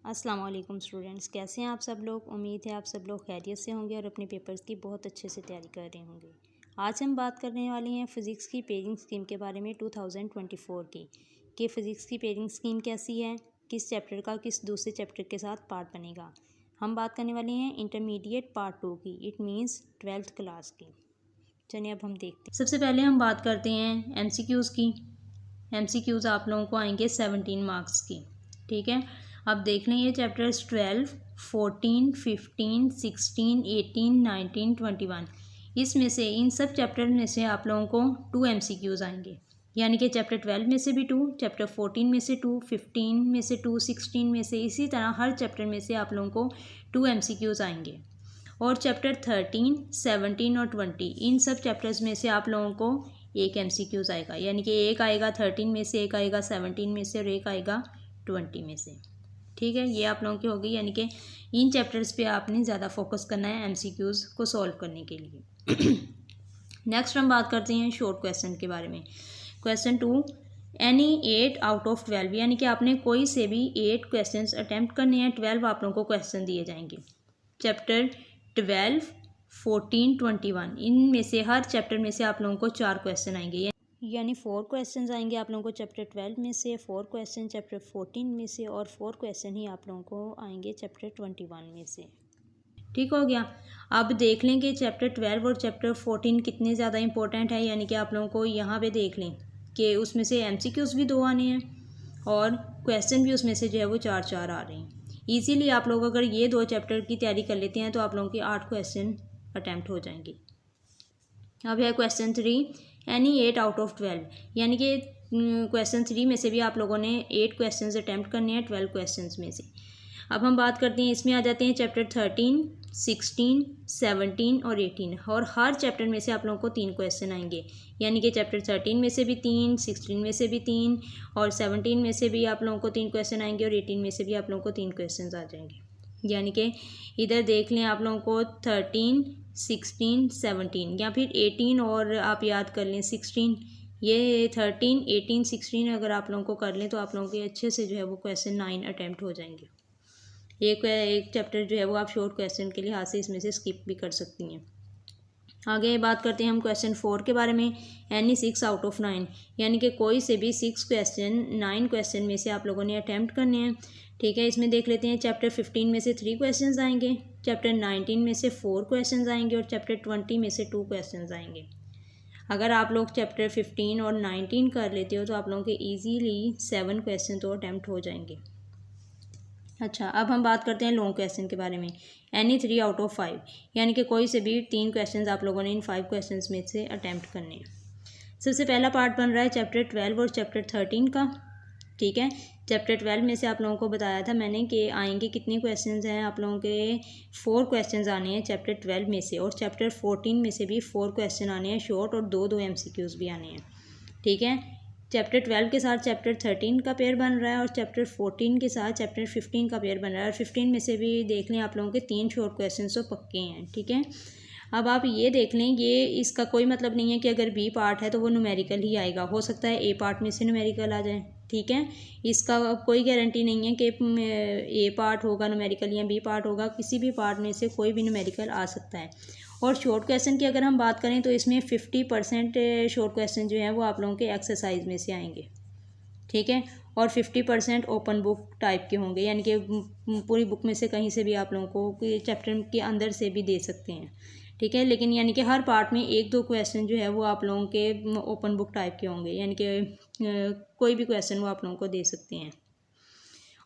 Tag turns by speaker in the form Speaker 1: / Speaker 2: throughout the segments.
Speaker 1: अस्सलाम वालेकुम स्टूडेंट्स, कैसे हैं आप सब लोग। उम्मीद है आप सब लोग खैरियत से होंगे और अपने पेपर्स की बहुत अच्छे से तैयारी कर रहे होंगे। आज हम बात करने वाले हैं फ़िज़िक्स की पेयरिंग स्कीम के बारे में 2024 की कि फ़िज़िक्स की पेयरिंग स्कीम कैसी है, किस चैप्टर का किस दूसरे चैप्टर के साथ पार्ट बनेगा। हम बात करने वाले हैं इंटरमीडिएट पार्ट 2 की, इट मीन्स 12th क्लास की। चलिए अब हम देखते हैं। सबसे पहले हम बात करते हैं MCQs की। MCQs आप लोगों को आएंगे 17 मार्क्स की, ठीक है। अब देख लें ये चैप्टर्स 12, 14, 15, 16, 18, 19, 21, इसमें से इन सब चैप्टर में से आप लोगों को 2 MCQs आएंगे, यानी कि चैप्टर 12 में से भी 2, चैप्टर 14 में से 2, 15 में से 2, 16 में से, इसी तरह हर चैप्टर में से आप लोगों को 2 MCQs आएंगे। और चैप्टर 13, 17 और 20 इन सब चैप्टर्स में से आप लोगों को एक MCQs आएगा, यानी कि एक आएगा 13 में से, एक आएगा 17 में से और एक आएगा 20 में से, ठीक है। ये आप लोगों की होगी, यानी कि इन चैप्टर्स पे आपने ज़्यादा फोकस करना है MCQs को सॉल्व करने के लिए। नेक्स्ट हम बात करते हैं शॉर्ट क्वेश्चन के बारे में। क्वेश्चन 2, एनी 8 आउट ऑफ 12, यानी कि आपने कोई से भी 8 क्वेश्चन अटैम्प्ट करने हैं। 12 आप लोगों को क्वेश्चन दिए जाएंगे। चैप्टर 12, 14, 21 इनमें से हर चैप्टर में से आप लोगों को 4 क्वेश्चन आएंगे, यानी 4 क्वेश्चन आएंगे आप लोगों को चैप्टर 12 में से, 4 क्वेश्चन चैप्टर 14 में से और 4 क्वेश्चन ही आप लोगों को आएंगे चैप्टर 21 में से, ठीक हो गया। अब देख लें कि चैप्टर 12 और चैप्टर 14 कितने ज़्यादा इंपॉर्टेंट है, यानी कि आप लोगों को यहाँ पे देख लें कि उसमें से MCQs भी 2 आने हैं और क्वेश्चन भी उसमें से जो है वो 4 आ रहे हैं। ईजीली आप लोग अगर ये 2 चैप्टर की तैयारी कर लेते हैं तो आप लोगों के 8 क्वेश्चन अटैम्प्ट हो जाएंगे। अब है क्वेश्चन 3, एनी 8 आउट ऑफ 12, यानी कि क्वेश्चन 3 में से भी आप लोगों ने 8 क्वेश्चन अटैम्प्ट करने हैं 12 क्वेश्चन में से। अब हम बात करते हैं, इसमें आ जाते हैं चैप्टर 13, 16, 17 और 18, और हर चैप्टर में से आप लोगों को 3 क्वेश्चन आएंगे, यानी कि चैप्टर 13 में से भी 3, 16 में से भी 3 और 17 में से भी आप लोगों को 3 क्वेश्चन आएंगे और 18 में से भी आप लोगों को 3 क्वेश्चन आ जाएंगे। यानी कि इधर देख लें आप लोगों को 13, 16, 17 या फिर 18 और आप याद कर लें 16, ये 13, 18, 16 अगर आप लोगों को कर लें तो आप लोगों के अच्छे से जो है वो क्वेश्चन 9 अटैम्प्ट हो जाएंगे। एक चैप्टर जो है वो आप शॉर्ट क्वेश्चन के लिहाज से इसमें से स्किप भी कर सकती हैं। आगे बात करते हैं हम क्वेश्चन 4 के बारे में, एनी 6 आउट ऑफ 9, यानी कि कोई से भी 6 क्वेश्चन 9 क्वेश्चन में से आप लोगों ने अटैम्प्ट करने हैं, ठीक है। इसमें देख लेते हैं चैप्टर 15 में से 3 क्वेश्चन आएंगे, चैप्टर 19 में से 4 क्वेश्चन आएंगे और चैप्टर 20 में से 2 क्वेश्चन आएंगे। अगर आप लोग चैप्टर 15 और 19 कर लेते हो तो आप लोगों के ईजीली 7 क्वेश्चन तो अटैम्प्ट हो जाएंगे। अच्छा, अब हम बात करते हैं लॉन्ग क्वेश्चन के बारे में, एनी 3 आउट ऑफ 5, यानी कि कोई से भी 3 क्वेश्चन आप लोगों ने इन 5 क्वेश्चन में से अटैम्प्ट करने हैं। सबसे पहला पार्ट बन रहा है चैप्टर 12 और चैप्टर 13 का, ठीक है। चैप्टर 12 में से आप लोगों को बताया था मैंने कि आएंगे कितने क्वेश्चंस हैं, आप लोगों के 4 क्वेश्चंस आने हैं चैप्टर 12 में से, और चैप्टर 14 में से भी 4 क्वेश्चन आने हैं शॉर्ट और 2 MCQs भी आने हैं, ठीक है। चैप्टर 12 के साथ चैप्टर 13 का पेयर बन रहा है और चैप्टर 14 के साथ चैप्टर 15 का पेयर बन रहा है, और 15 में से भी देख लें आप लोगों के 3 शॉर्ट क्वेश्चन तो पक्के हैं, ठीक है। अब आप ये देख लें, ये इसका कोई मतलब नहीं है कि अगर बी पार्ट है तो वो न्यूमेरिकल ही आएगा, हो सकता है ए पार्ट में से न्यूमेरिकल आ जाए, ठीक है। इसका कोई गारंटी नहीं है कि ए पार्ट होगा न्यूमेरिकल या बी पार्ट होगा, किसी भी पार्ट में से कोई भी न्यूमेरिकल आ सकता है। और शॉर्ट क्वेश्चन की अगर हम बात करें तो इसमें 50% शॉर्ट क्वेश्चन जो है वो आप लोगों के एक्सरसाइज में से आएंगे, ठीक है, और 50% ओपन बुक टाइप के होंगे, यानी कि पूरी बुक में से कहीं से भी आप लोगों को चैप्टर के अंदर से भी दे सकते हैं, ठीक है। लेकिन यानी कि हर पार्ट में 1-2 क्वेश्चन जो है वो आप लोगों के ओपन बुक टाइप के होंगे, यानी कि कोई भी क्वेश्चन वो आप लोगों को दे सकते हैं।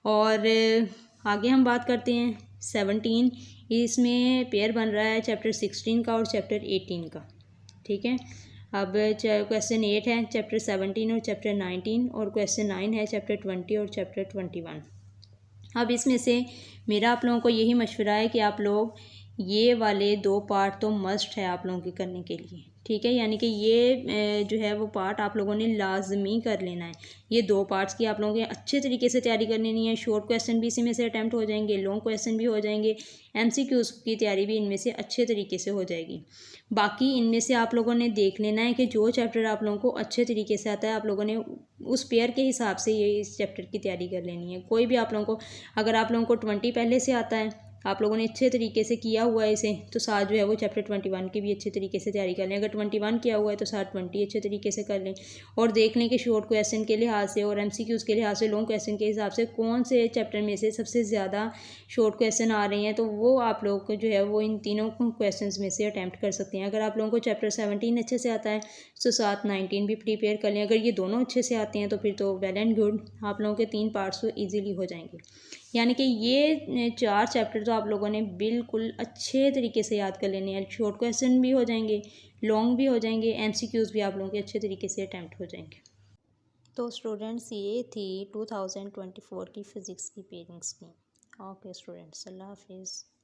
Speaker 1: और आगे हम बात करते हैं 17, इसमें पेयर बन रहा है चैप्टर 16 का और चैप्टर 18 का, ठीक है। अब क्वेश्चन 8 है चैप्टर 17 और चैप्टर 19, और क्वेश्चन 9 है चैप्टर 20 और चैप्टर 21। अब इसमें से मेरा आप लोगों को यही मशवरा है कि आप लोग ये वाले 2 पार्ट तो मस्ट है आप लोगों के करने के लिए, ठीक है, यानी कि ये जो है वो पार्ट आप लोगों ने लाजमी कर लेना है। ये 2 पार्ट्स की आप लोगों ने अच्छे तरीके से तैयारी कर लेनी है। शॉर्ट क्वेश्चन भी इसी में से अटैम्प्ट हो जाएंगे, लॉन्ग क्वेश्चन भी हो जाएंगे, MCQs की तैयारी भी इनमें से अच्छे तरीके से हो जाएगी। बाकी इनमें से आप लोगों ने देख लेना है कि जो चैप्टर आप लोगों को अच्छे तरीके से आता है आप लोगों ने उस पेयर के हिसाब से ये इस चैप्टर की तैयारी कर लेनी है। कोई भी आप लोगों को, अगर आप लोगों को 20 पहले से आता है, आप लोगों ने अच्छे तरीके से किया हुआ है इसे, तो साथ जो है वो चैप्टर 21 की भी अच्छे तरीके से तैयारी कर लें। अगर 21 किया हुआ है तो साथ 20 अच्छे तरीके से कर लें और देख लें कि शॉर्ट क्वेश्चन के लिहाज से और MCQs के लिहाज से, लॉन्ग क्वेश्चन के हिसाब से कौन से चैप्टर में से सबसे ज़्यादा शॉर्ट क्वेश्चन आ रहे हैं, तो वो आप लोग को जो है वो इन तीनों क्वेश्चन में से अटैम्प्ट कर सकते हैं। अगर आप लोगों को चैप्टर 17 अच्छे से आता है तो साथ 19 भी प्रिपेयर कर लें। अगर ये दोनों अच्छे से आते हैं तो फिर तो वेल एंड गुड, आप लोगों के 3 पार्ट्स तो ईजिली हो जाएंगे। यानी कि ये 4 चैप्टर तो आप लोगों ने बिल्कुल अच्छे तरीके से याद कर लेने हैं। शॉर्ट क्वेश्चन भी हो जाएंगे, लॉन्ग भी हो जाएंगे, MCQs भी आप लोगों के अच्छे तरीके से अटैम्प्ट हो जाएंगे। तो स्टूडेंट्स ये थी 2024 की फ़िज़िक्स की पेयरिंग स्कीम। ओके स्टूडेंट्स, अल्लाह हाफिज़।